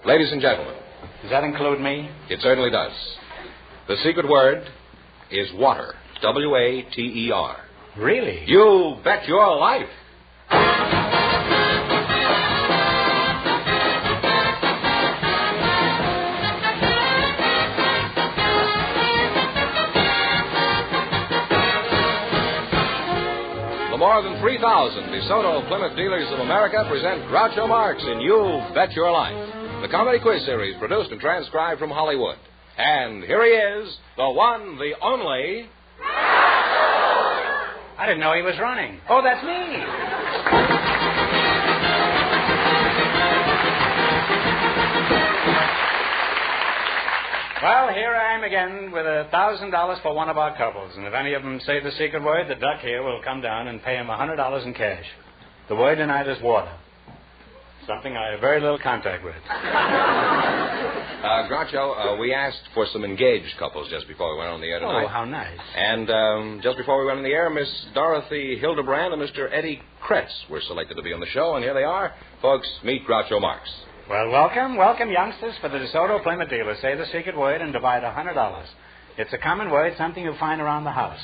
Ladies and gentlemen. Does that include me? It certainly does. The secret word is water. W-A-T-E-R. Really? You bet your life. The more than 3,000 DeSoto Plymouth dealers of America present Groucho Marx in You Bet Your Life, the comedy quiz series produced and transcribed from Hollywood. And here he is, the one, the only... I didn't know he was running. Oh, that's me. Well, here I am again with $1,000 for one of our couples. And if any of them say the secret word, the duck here will come down and pay him $100 in cash. The word tonight is water. Something I have very little contact with. Groucho, we asked for some engaged couples just before we went on the air tonight. Oh, how nice. And just before we went on the air, Miss Dorothy Hildebrand and Mr. Eddie Kretz were selected to be on the show, and here they are. Folks, meet Groucho Marx. Well, welcome, youngsters, for the DeSoto Plymouth dealer. Say the secret word and divide $100. It's a common word, something you find around the house.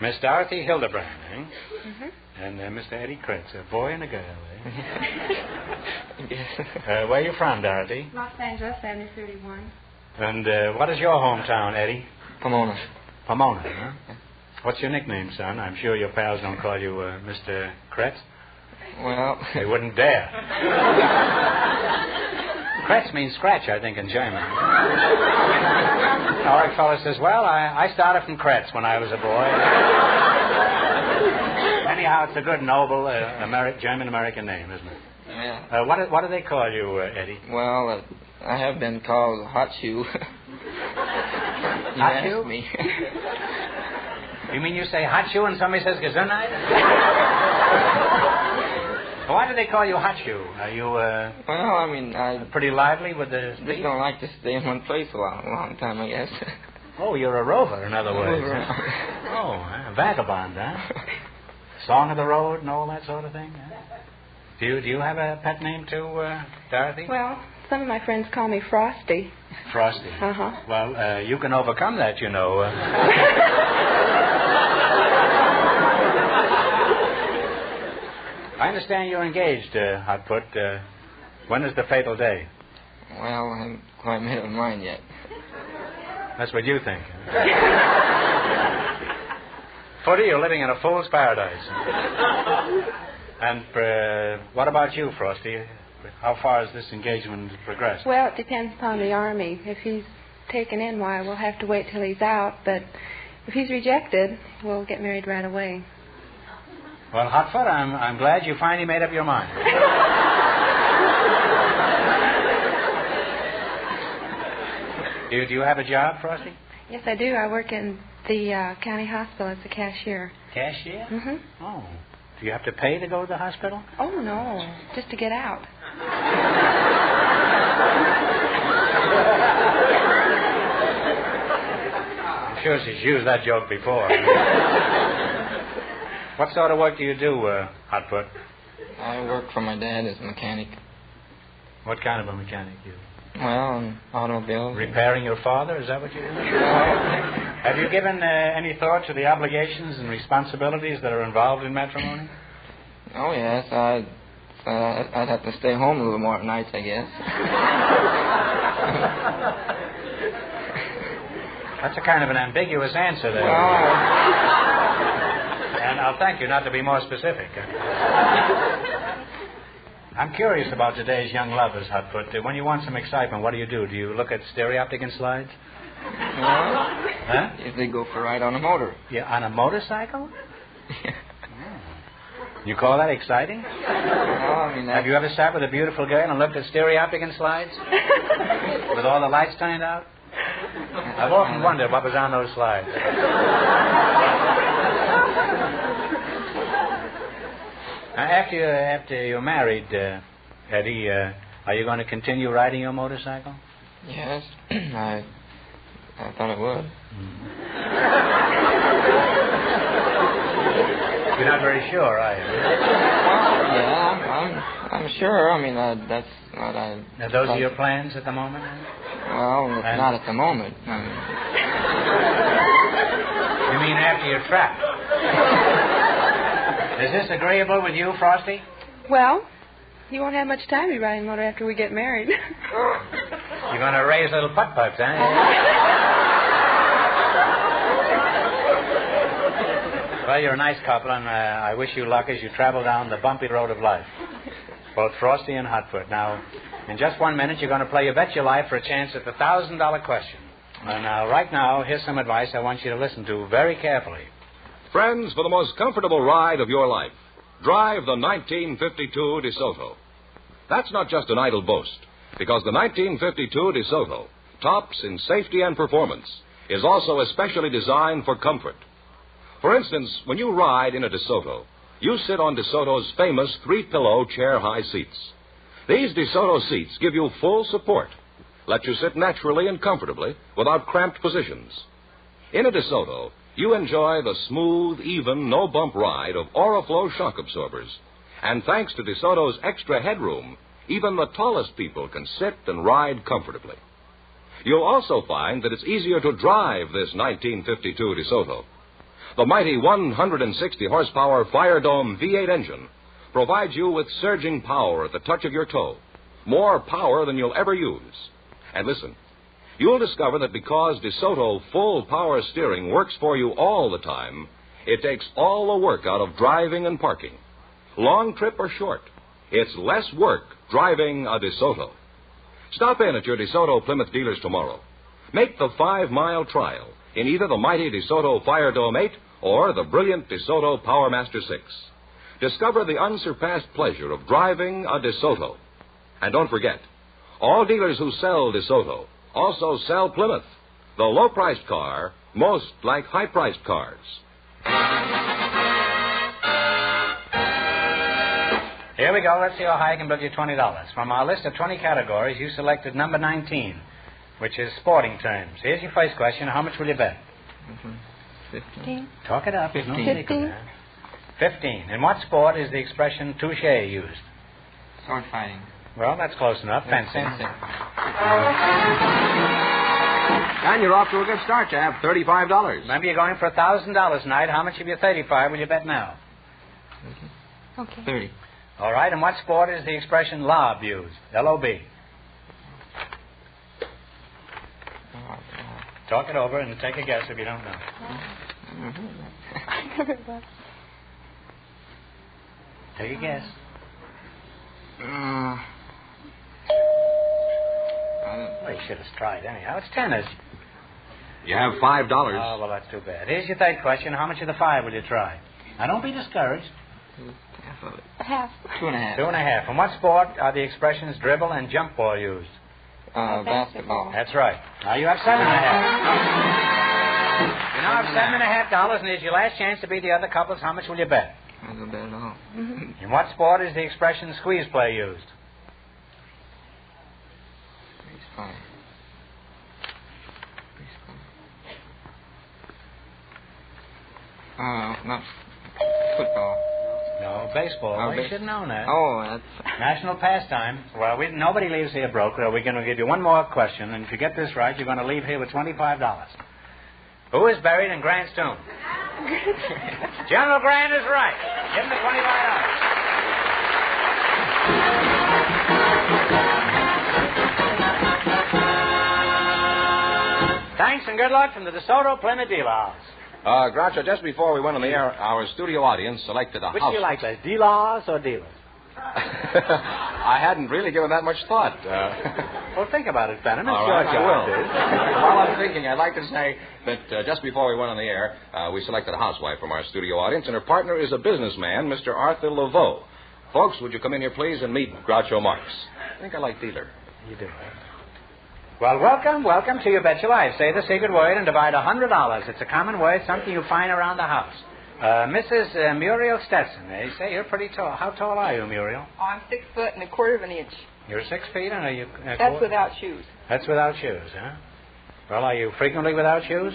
Miss Dorothy Hildebrand, eh? Mm-hmm. And Mr. Eddie Kretz, a boy and a girl, eh? Yes. Where are you from, Dorothy? Los Angeles, Avenue 31. And what is your hometown, Eddie? Pomona. Pomona, huh? What's your nickname, son? I'm sure your pals don't call you Mr. Kretz. Well... They wouldn't dare. Kretz means scratch, I think, in German. All right, fella says, well, I started from Kretz when I was a boy. Anyhow, it's a good, noble German-American name, isn't it? Yeah. What do they call you, Eddie? Well, I have been called Hot Shoe. Hot Shoe? Me. You mean you say Hot Shoe and somebody says Gesundheit? Why do they call you Hot Shoe? Are you, Well, I mean, I... pretty lively with the... just don't like to stay in one place a long time, I guess. Oh, you're a rover, in other words. Oh, a vagabond, huh? Song of the road and all that sort of thing? Huh? Do you have a pet name too, Dorothy? Well, some of my friends call me Frosty. Frosty. Uh-huh. Well, you can overcome that, you know. I understand you're engaged, Hot Put. When is the fatal day? Well, I haven't quite made up my mind yet. That's what you think. Footy, you're living in a fool's paradise. And what about you, Frosty? How far has this engagement progressed? Well, it depends upon the Army. If he's taken in, why, we'll have to wait till he's out. But if he's rejected, we'll get married right away. Well, Hotfoot, I'm glad you finally made up your mind. Do you have a job, Frosty? Yes, I do. I work in the county hospital as a cashier. Cashier? Mm-hmm. Oh. Do you have to pay to go to the hospital? Oh, no. Just to get out. I'm sure she's used that joke before. What sort of work do you do, Hotfoot? I work for my dad as a mechanic. What kind of a mechanic you? Well, an automobile. Repairing your father? Is that what you do? Have you given any thought to the obligations and responsibilities that are involved in matrimony? Oh, yes. I'd have to stay home a little more at nights, I guess. That's a kind of an ambiguous answer there. And I'll thank you not to be more specific. I'm curious about today's young lovers, Hotfoot. When you want some excitement, what do? Do you look at stereoptic slides? Well, huh? If they go for a ride on a motor. Yeah, on a motorcycle? You call that exciting? Well, I mean, have you ever sat with a beautiful girl and looked at stereoptic slides? With all the lights turned out? I've often wondered what was on those slides. After you're married, Eddie, are you going to continue riding your motorcycle? Yes, I thought it would. You're not very sure, are you? Well, yeah, I'm I'm sure. I mean, that's what I... Now, those are your plans at the moment? Well, not at the moment. You mean after you're trapped? Is this agreeable with you, Frosty? Well, you won't have much time to be riding motor after we get married. You're going to raise little putt-putts, huh? Well, you're a nice couple, and I wish you luck as you travel down the bumpy road of life. Both Frosty and Hotfoot. Now, in just 1 minute, you're going to play You Bet Your Life for a chance at the $1,000 question. Now, right now, here's some advice I want you to listen to very carefully. Friends, for the most comfortable ride of your life, drive the 1952 DeSoto. That's not just an idle boast, because the 1952 DeSoto, tops in safety and performance, is also especially designed for comfort. For instance, when you ride in a DeSoto, you sit on DeSoto's famous 3-pillow chair-high seats. These DeSoto seats give you full support, let you sit naturally and comfortably without cramped positions. In a DeSoto, you enjoy the smooth, even, no-bump ride of Oriflow shock absorbers. And thanks to DeSoto's extra headroom, even the tallest people can sit and ride comfortably. You'll also find that it's easier to drive this 1952 DeSoto. The mighty 160-horsepower Firedome V8 engine provides you with surging power at the touch of your toe, more power than you'll ever use. And listen, you'll discover that because DeSoto full power steering works for you all the time, it takes all the work out of driving and parking. Long trip or short, it's less work driving a DeSoto. Stop in at your DeSoto Plymouth dealers tomorrow. Make the 5-mile trial in either the mighty DeSoto Firedome 8 or the brilliant DeSoto PowerMaster 6. Discover the unsurpassed pleasure of driving a DeSoto. And don't forget, all dealers who sell DeSoto also sell Plymouth, the low-priced car most like high-priced cars. Here we go. Let's see how high I can build you $20. From our list of 20 categories, you selected number 19, which is sporting terms. Here's your first question. How much will you bet? 15. Talk it up. 15. 15. In what sport is the expression touche used? Sword fighting. Well, that's close enough. Fencing. And you're off to a good start. You have $35. Remember, you're going for $1,000 tonight. How much of your 35 will you bet now? Okay. 30. All right. In what sport is the expression lob used? L-O-B. Talk it over and take a guess if you don't know. Take a guess. Well, you should have tried anyhow. It's tennis. You have $5. Oh, well, that's too bad. Here's your third question. How much of the 5 will you try? Now, don't be discouraged. Half of it. Half. 2.5. 2.5. In what sport are the expressions dribble and jump ball used? Basketball. That's right. Now you have $7.5. You now have $7.5, and here's your last chance to beat the other couples. How much will you bet? I don't bet at all. In what sport is the expression squeeze play used? Baseball. Not football. No, baseball. Oh, You should have known that. Oh, that's... National pastime. Well, nobody leaves here broke. We're going to give you one more question, and if you get this right, you're going to leave here with $25. Who is buried in Grant's tomb? General Grant is right. Give him the $25. Thanks and good luck from the DeSoto Plymouth Dealer House. Groucho, just before we went on the air, our studio audience selected a Which house. do you like, less, dealers or dealers? I hadn't really given that much thought. Well, think about it, Benham. It's All your right, I job, will. dude. While I'm thinking, I'd like to say that just before we went on the air, we selected a housewife from our studio audience, and her partner is a businessman, Mr. Arthur Laveau. Folks, would you come in here, please, and meet Groucho Marx? I think I like dealer. You do, right? Well, welcome to You Bet Your Life. Say the secret word and divide $100. It's a common word, something you find around the house. Mrs. Muriel Stetson, they say you're pretty tall. How tall are you, Muriel? Oh, I'm 6 foot and a quarter of an inch. You're 6 feet, and are you... That's without shoes. That's without shoes, huh? Well, are you frequently without shoes?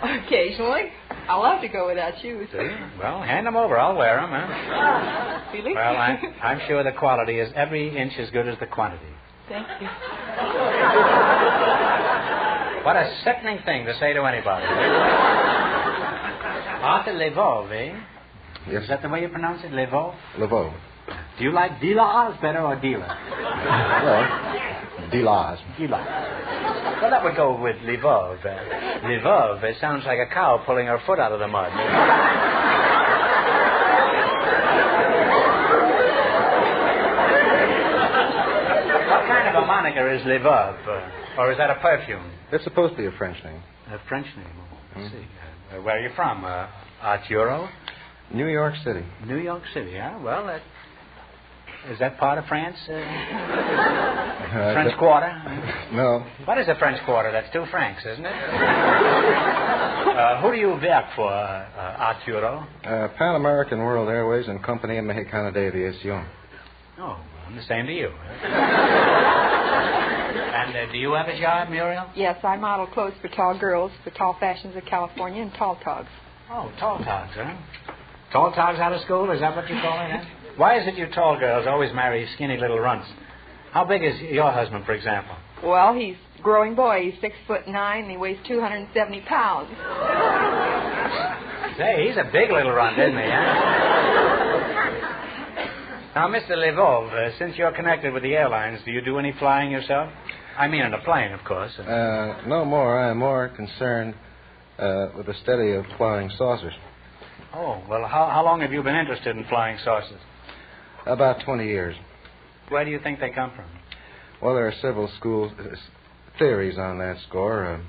Occasionally. I love to go without shoes. Do you? Well, hand them over. I'll wear them, huh? Felix. Well, I'm sure the quality is every inch as good as the quantity. Thank you. What a sickening thing to say to anybody. Arthur Levov, eh? Yes. Is that the way you pronounce it, Levov? Levov. Do you like Dilas better or Dila? Well, Dilas. Dila. Well, that would go with Lvov. Lvov, it sounds like a cow pulling her foot out of the mud. What kind of a moniker is Lvov? Or is that a perfume? It's supposed to be a French name. A French name. Let's see. Where are you from? Arturo? New York City. New York City, huh? Well, is that part of France? French Quarter? No. What is a French Quarter? That's 2 francs, isn't it? Who do you work for, Arturo? Pan American World Airways and Compañía Mexicana de Aviación. Oh, I'm the same to you. And do you have a job, Muriel? Yes, I model clothes for tall girls, for tall fashions of California, and tall togs. Oh, tall togs, huh? Tall togs out of school? Is that what you call it, huh? Why is it you tall girls always marry skinny little runts? How big is your husband, for example? Well, he's a growing boy. He's 6'9", and he weighs 270 pounds. Say, he's a big little runt, isn't he, huh? Now, Mr. Levov, since you're connected with the airlines, do you do any flying yourself? I mean in a plane, of course. No more. I'm more concerned with the study of flying saucers. Oh, well, how long have you been interested in flying saucers? About 20 years. Where do you think they come from? Well, there are several theories on that score.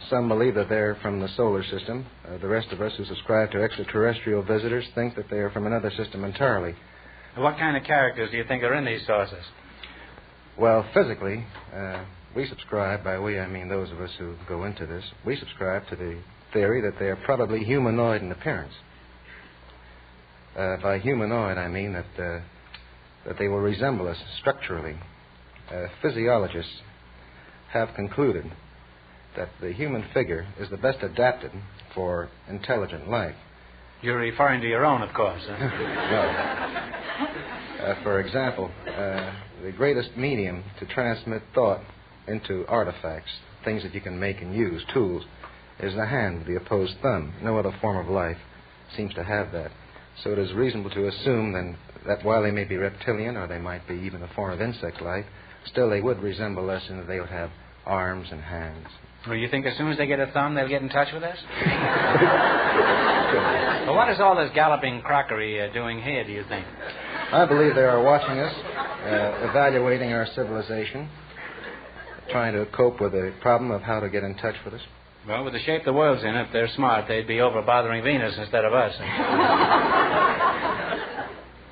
Some believe that they're from the solar system. The rest of us who subscribe to extraterrestrial visitors think that they are from another system entirely. What kind of characters do you think are in these saucers? Well, physically, we subscribe, by we I mean those of us who go into this, we subscribe to the theory that they are probably humanoid in appearance. By humanoid, I mean that they will resemble us structurally. Physiologists have concluded that the human figure is the best adapted for intelligent life. You're referring to your own, of course. Huh? No. For example, the greatest medium to transmit thought into artifacts, things that you can make and use, tools, is the hand, the opposed thumb. No other form of life seems to have that. So it is reasonable to assume then that while they may be reptilian, or they might be even a form of insect life, still they would resemble us in that they would have arms and hands. Well, you think as soon as they get a thumb, they'll get in touch with us? Well, what is all this galloping crockery doing here, do you think? I believe they are watching us, evaluating our civilization, trying to cope with the problem of how to get in touch with us. Well, with the shape the world's in, if they're smart, they'd be over bothering Venus instead of us.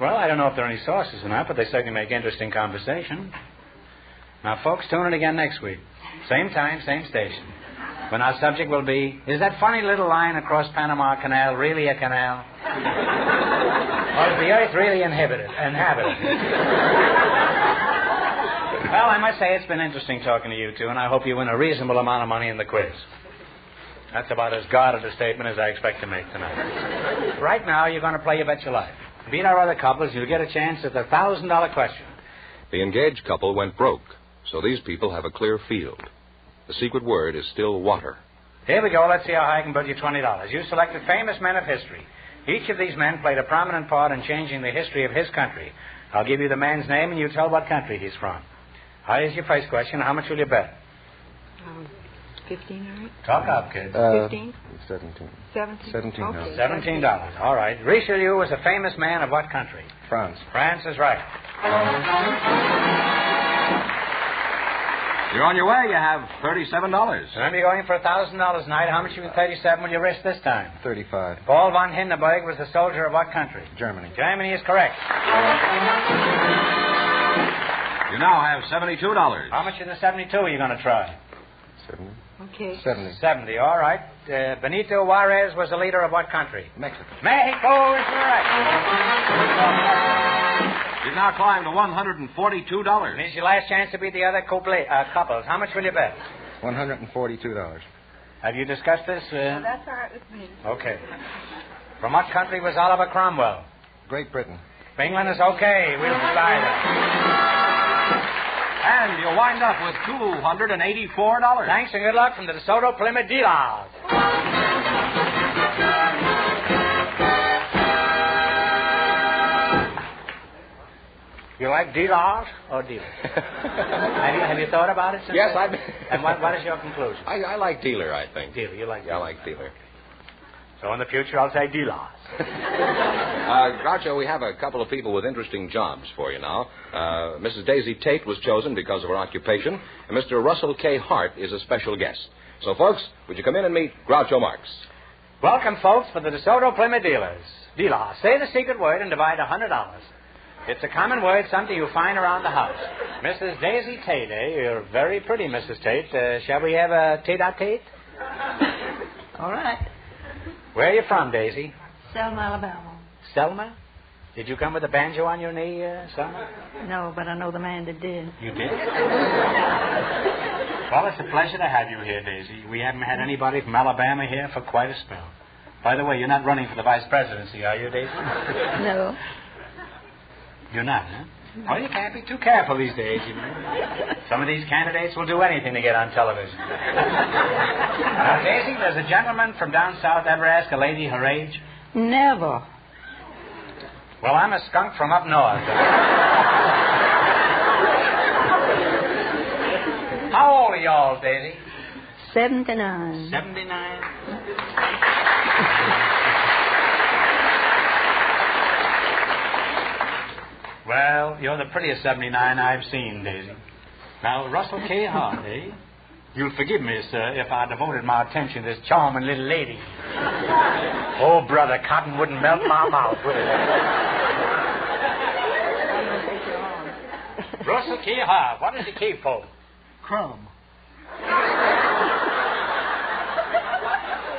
Well, I don't know if there are any sources or not, but they certainly make interesting conversation. Now, folks, tune in again next week. Same time, same station. When our subject will be, is that funny little line across Panama Canal really a canal? Or is the Earth really inhabited? Well, I must say it's been interesting talking to you two, and I hope you win a reasonable amount of money in the quiz. That's about as guarded a statement as I expect to make tonight. Right now, you're going to play You Bet Your Life. Beat our other couples, you'll get a chance at the $1,000 question. The engaged couple went broke, so these people have a clear field. The secret word is still water. Here we go. Let's see how high I can put you $20. You selected famous men of history. Each of these men played a prominent part in changing the history of his country. I'll give you the man's name, and you tell what country he's from. Here's your first question. How much will you bet? 15, all right? Talk up, kid. 15? 17. 17? 17. Okay. $17. All right. Richelieu was a famous man of what country? France. France is right. You're on your way. You have $37. Remember, you're going for $1,000 tonight. How much of your 37 will you risk this time? 35. Paul von Hindenburg was a soldier of what country? Germany. Germany is correct. You now have $72. How much of the 72 are you going to try? 70. Okay. 70. 70, all right. Benito Juarez was the leader of what country? Mexico. Mexico is correct. You've now climbed to $142. This is your last chance to beat the other couples. How much will you bet? $142. Have you discussed this? Well, that's all right with me. Okay. From what country was Oliver Cromwell? Great Britain. England is okay. We'll slide it. And you'll wind up with $284. Thanks and good luck from the DeSoto Plymouth Dealers. You like dealers or dealers? have you thought about it? Yes, I've. And what is your conclusion? I like dealer, I think. Dealer, you like dealer. Yeah, I like dealer. So in the future, I'll say dealers. Groucho, we have a couple of people with interesting jobs for you now. Mrs. Daisy Tate was chosen because of her occupation, and Mr. Russell K. Hart is a special guest. So, folks, would you come in and meet Groucho Marx? Welcome, folks, for the DeSoto Plymouth Dealers. Dealers, say the secret word and divide $100. It's a common word, something you find around the house. Mrs. Daisy Tate, eh? You're very pretty, Mrs. Tate. Shall we have a tete-a-tete? All right. Where are you from, Daisy? Selma, Alabama. Selma? Did you come with a banjo on your knee, Selma? No, but I know the man that did. You did? Well, it's a pleasure to have you here, Daisy. We haven't had anybody from Alabama here for quite a spell. By the way, you're not running for the vice presidency, are you, Daisy? No. You're not, huh? Oh, you can't be too careful these days, you know. Some of these candidates will do anything to get on television. Now, Daisy, does a gentleman from down south ever ask a lady her age? Never. Well, I'm a skunk from up north. How old are y'all, Daisy? 79. 79? Well, you're the prettiest 79 I've seen, Daisy. Now, Russell K. Hart, eh? You'll forgive me, sir, if I devoted my attention to this charming little lady. Oh, brother, cotton wouldn't melt my mouth, would it? Russell K. Hart, what is the key for? Crumb.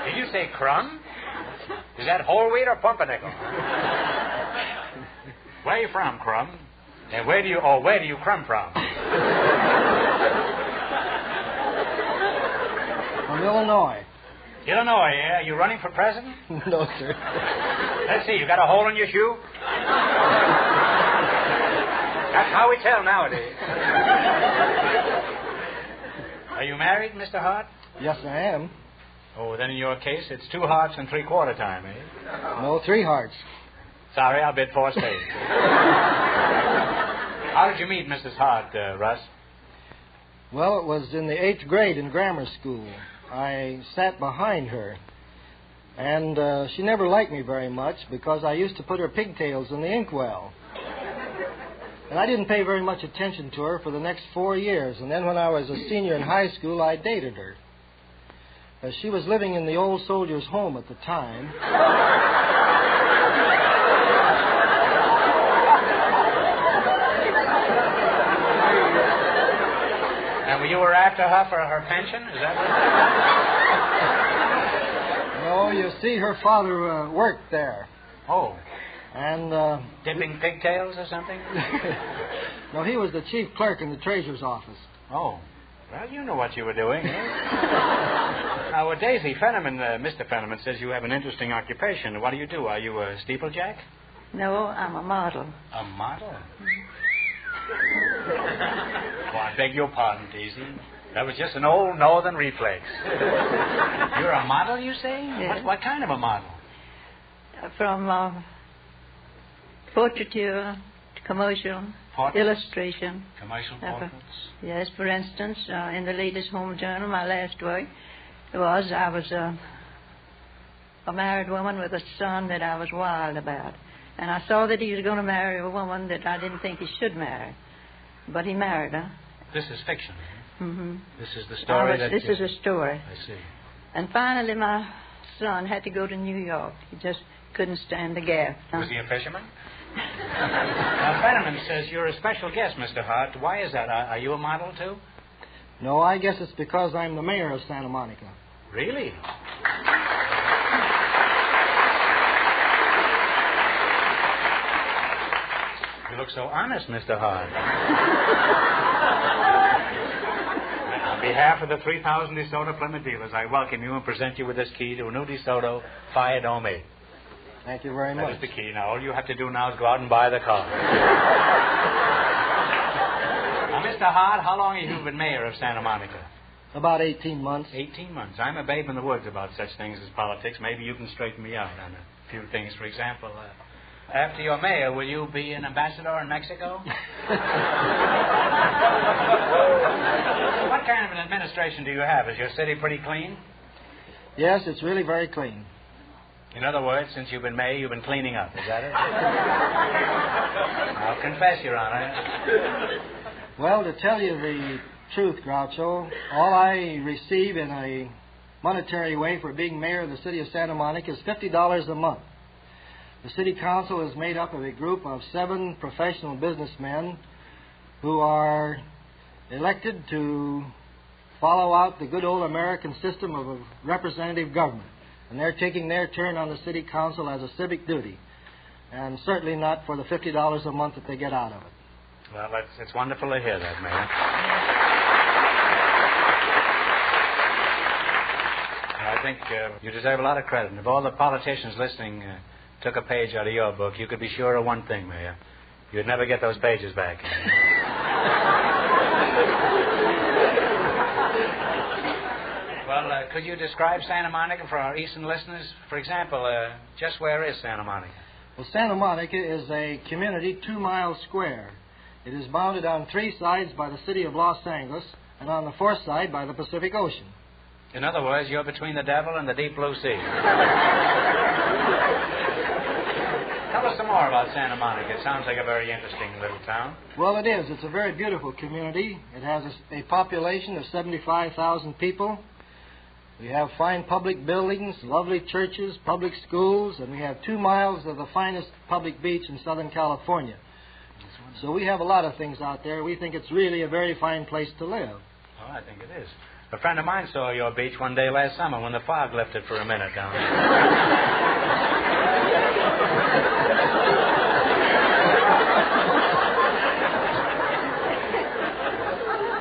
Did you say crumb? Is that whole wheat or pumpernickel? Where are you from, Crumb? And where do you crumb from? From Illinois. Illinois, yeah? Are you running for president? No, sir. Let's see, you got a hole in your shoe? That's how we tell nowadays. Are you married, Mr. Hart? Yes, I am. Oh, then in your case, it's 2 hearts and 3/4 time, eh? No, 3 hearts. Sorry, I'll bid 4 spades. How did you meet Mrs. Hart, Russ? Well, it was in the 8th grade in grammar school. I sat behind her. And she never liked me very much because I used to put her pigtails in the inkwell. And I didn't pay very much attention to her for the next 4 years. And then when I was a senior in high school, I dated her. She was living in the old soldiers' home at the time. And you were after her for her pension? Is that what? No, you see, her father worked there. Oh. And, dipping pigtails or something? No, he was the chief clerk in the treasurer's office. Oh. Well, you know what you were doing, eh? Now, Daisy, Mr. Fenneman says you have an interesting occupation. What do you do? Are you a steeplejack? No, I'm a model. A model? Oh, I beg your pardon, Daisy. That was just an old northern reflex. You're a model, you say? Yes. What kind of a model? From portraiture to commercial, illustration. Commercial portraits? Yes, for instance, in the latest home journal, my last work I was a married woman with a son that I was wild about. And I saw that he was going to marry a woman that I didn't think he should marry. But he married her. This is fiction. Mm-hmm. This is the story This is a story. I see. And finally, my son had to go to New York. He just couldn't stand the gap. Was he a fisherman? Now, Fenneman says you're a special guest, Mr. Hart. Why is that? Are you a model, too? No, I guess it's because I'm the mayor of Santa Monica. Really? You look so honest, Mr. Hart. On behalf of the 3,000 DeSoto Plymouth dealers, I welcome you and present you with this key to a new DeSoto Fire Dome 8. Thank you very much. That is the key. Now, all you have to do now is go out and buy the car. Now, Mr. Hart, how long have you been mayor of Santa Monica? About 18 months. 18 months. I'm a babe in the woods about such things as politics. Maybe you can straighten me out on a few things. For example, after you're mayor, will you be an ambassador in Mexico? What kind of an administration do you have? Is your city pretty clean? Yes, it's really very clean. In other words, since you've been mayor, you've been cleaning up. Is that it? I'll confess, Your Honor. Well, to tell you the truth, Groucho, all I receive in a monetary way for being mayor of the city of Santa Monica is $50 a month. The city council is made up of a group of 7 professional businessmen who are elected to follow out the good old American system of a representative government. And they're taking their turn on the city council as a civic duty, and certainly not for the $50 a month that they get out of it. Well, it's wonderful to hear that, Mayor. I think you deserve a lot of credit. And if all the politicians listening took a page out of your book, you could be sure of one thing, Mayor. You'd never get those pages back. Well, could you describe Santa Monica for our eastern listeners? For example, just where is Santa Monica? Well, Santa Monica is a community 2 miles square. It is bounded on 3 sides by the city of Los Angeles and on the 4th side by the Pacific Ocean. In other words, you're between the devil and the deep blue sea. Tell us some more about Santa Monica. It sounds like a very interesting little town. Well, it is. It's a very beautiful community. It has a population of 75,000 people. We have fine public buildings, lovely churches, public schools, and we have 2 miles of the finest public beach in Southern California. So we have a lot of things out there. We think it's really a very fine place to live. Oh, I think it is. A friend of mine saw your beach one day last summer when the fog lifted for a minute down there.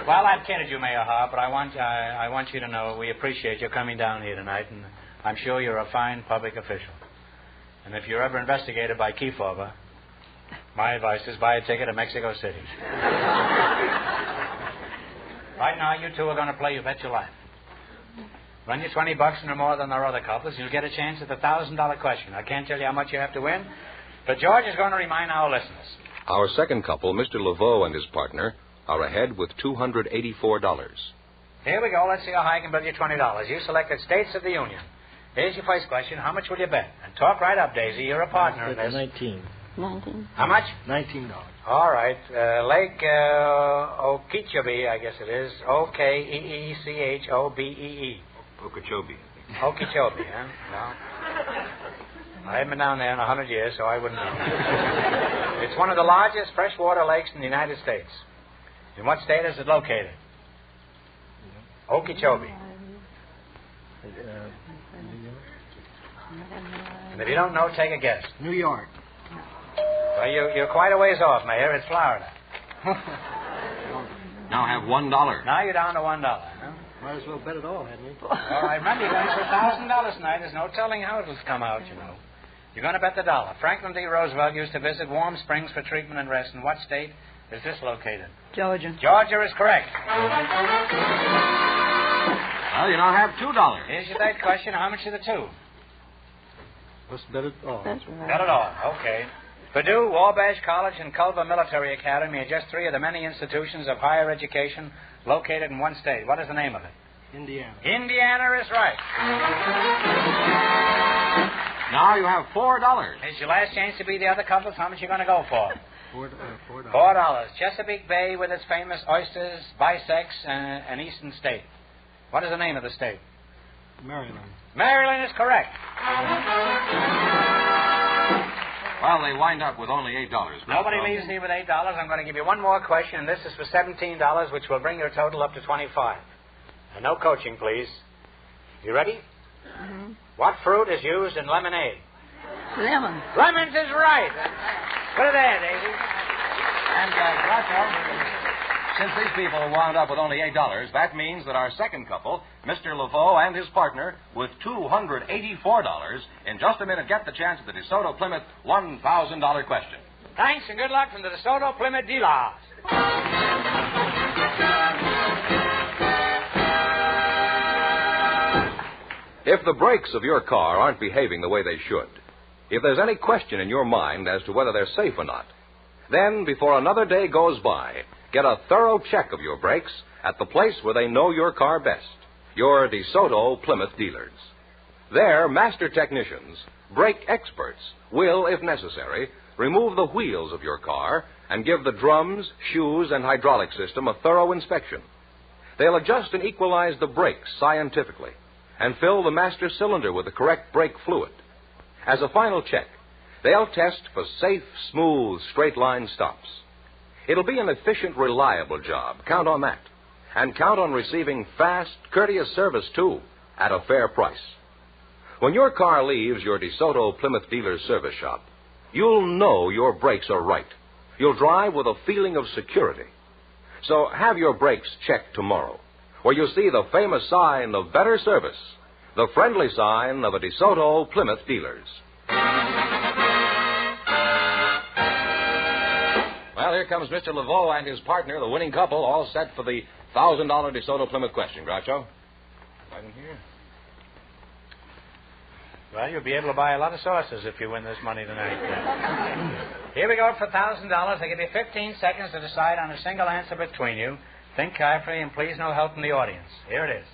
Well, I've kidded you, Mayor Hart, but I want you to know we appreciate your coming down here tonight, and I'm sure you're a fine public official. And if you're ever investigated by Kefauver, my advice is buy a ticket to Mexico City. Right now, you two are going to play You Bet Your Life. Run you $20 and no more than our other couples, you'll get a chance at the $1,000 question. I can't tell you how much you have to win, but George is going to remind our listeners. Our second couple, Mr. Laveau and his partner, are ahead with $284. Here we go. Let's see how high I can build you $20. You selected States of the Union. Here's your first question. How much will you bet? And talk right up, Daisy. You're a partner in this. 19. How much? $19. All right. Lake Okeechobee, I guess it is. Okeechobee. Okeechobee. Okeechobee, huh? Well, I haven't been down there in 100 years, so I wouldn't know. It's one of the largest freshwater lakes in the United States. In what state is it located? Okeechobee. And if you don't know, take a guess. New York. Well, you're quite a ways off, Mayor. It's Florida. Now have $1. Now you're down to $1. Huh? Might as well bet it all, hadn't we? Well, I remember you're going for $1,000 tonight. There's no telling how it'll come out, you know. You're going to bet the dollar. Franklin D. Roosevelt used to visit Warm Springs for treatment and rest. In what state is this located? Georgia. Georgia is correct. Well, you now have $2. Here's your third question. How much are the two? Let's bet it all. That's right. Not at all. Okay. Purdue, Wabash College, and Culver Military Academy are just 3 of the many institutions of higher education located in one state. What is the name of it? Indiana. Indiana is right. Now you have $4. Here's your last chance to be the other couples. How much are you going to go for? $4. $4. Chesapeake Bay with its famous oysters, bisects, an eastern state. What is the name of the state? Maryland. Maryland is correct. Well, they wind up with only $8. Nobody leaves here with $8. I'm going to give you one more question, and this is for $17, which will bring your total up to $25. And no coaching, please. You ready? Mm-hmm. What fruit is used in lemonade? Lemon. Lemons is right. Put it there, Daisy. And, Groucho, Since these people wound up with only $8, that means that our second couple, Mr. Laveau and his partner, with $284, in just a minute get the chance at the DeSoto Plymouth $1,000 question. Thanks and good luck from the DeSoto Plymouth dealers. If the brakes of your car aren't behaving the way they should, if there's any question in your mind as to whether they're safe or not, then before another day goes by, get a thorough check of your brakes at the place where they know your car best, your DeSoto Plymouth dealers. Their master technicians, brake experts, will, if necessary, remove the wheels of your car and give the drums, shoes, and hydraulic system a thorough inspection. They'll adjust and equalize the brakes scientifically and fill the master cylinder with the correct brake fluid. As a final check, they'll test for safe, smooth, straight-line stops. It'll be an efficient, reliable job. Count on that. And count on receiving fast, courteous service, too, at a fair price. When your car leaves your DeSoto Plymouth dealer's service shop, you'll know your brakes are right. You'll drive with a feeling of security. So have your brakes checked tomorrow, where you'll see the famous sign of better service, the friendly sign of a DeSoto Plymouth dealers. Well, here comes Mr. Laveau and his partner, the winning couple, all set for the $1,000 DeSoto Plymouth question. Groucho? Right in here. Well, you'll be able to buy a lot of sauces if you win this money tonight. Here we go for $1,000. I give you 15 seconds to decide on a single answer between you. Think carefully and please no help from the audience. Here it is.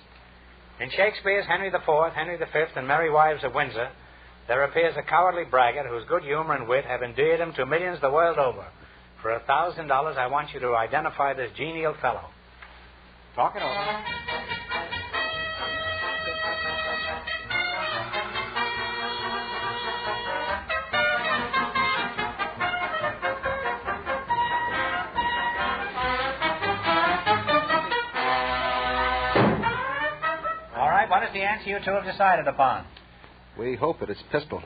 In Shakespeare's Henry IV, Henry V, and Merry Wives of Windsor, there appears a cowardly braggart whose good humor and wit have endeared him to millions the world over. For $1,000, I want you to identify this genial fellow. Talk it over. What is the answer you two have decided upon? We hope that it's pistol.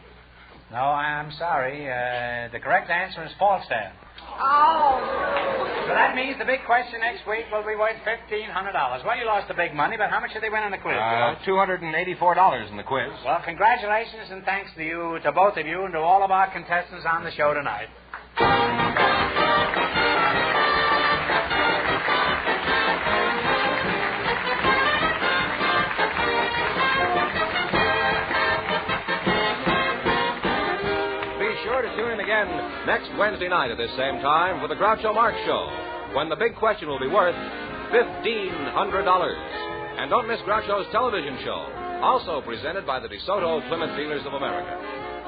No, I'm sorry. The correct answer is Falstaff. Oh! So that means the big question next week will be worth $1,500. Well, you lost the big money, but how much did they win in the quiz? $284 in the quiz. Well, congratulations and thanks to both of you and to all of our contestants on the show tonight. Tune in again next Wednesday night at this same time for the Groucho Marx Show, when the big question will be worth $1,500. And don't miss Groucho's television show, also presented by the DeSoto Plymouth Dealers of America.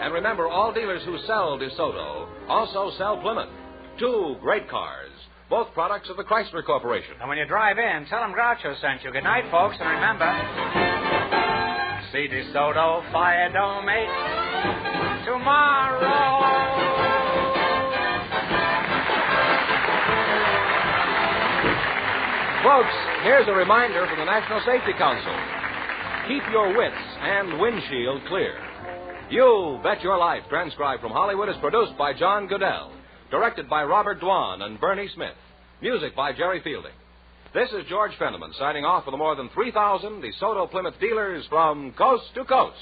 And remember, all dealers who sell DeSoto also sell Plymouth. Two great cars, both products of the Chrysler Corporation. And when you drive in, tell them Groucho sent you. Good night, folks, and remember, see DeSoto Fire Dome tomorrow. Folks, here's a reminder from the National Safety Council. Keep your wits and windshield clear. You Bet Your Life, transcribed from Hollywood, is produced by John Goodell, directed by Robert Dwan and Bernie Smith, music by Jerry Fielding. This is George Fenneman signing off for the more than 3,000 DeSoto Plymouth dealers from coast to coast.